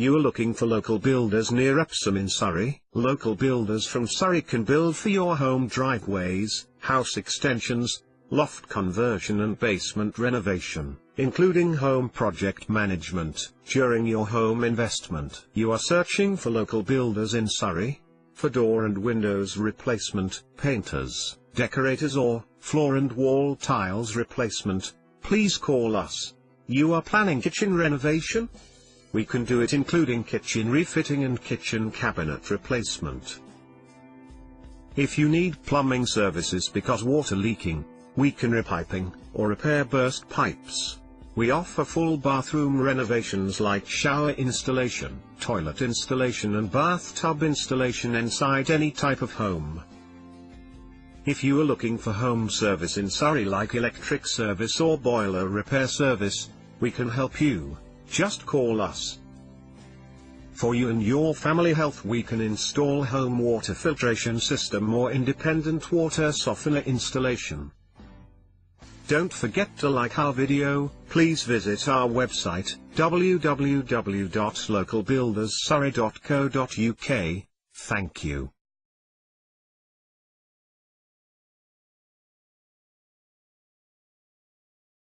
You are looking for local builders near Epsom in Surrey. Local builders from Surrey can build for your home driveways, house extensions, loft conversion and basement renovation, including home project management, during your home investment. You are searching for local builders in Surrey? For door and windows replacement, painters, decorators or floor and wall tiles replacement, please call us. You are planning kitchen renovation? We can do it including kitchen refitting and kitchen cabinet replacement. If you need plumbing services because water leaking, we can repiping, or repair burst pipes. We offer full bathroom renovations like shower installation, toilet installation and bathtub installation inside any type of home. If you are looking for home service in Surrey like electric service or boiler repair service, we can help you. Just call us. For you and your family health, we can install home water filtration system or independent water softener installation. Don't forget to like our video. Please visit our website www.localbuilderssurrey.co.uk. Thank you.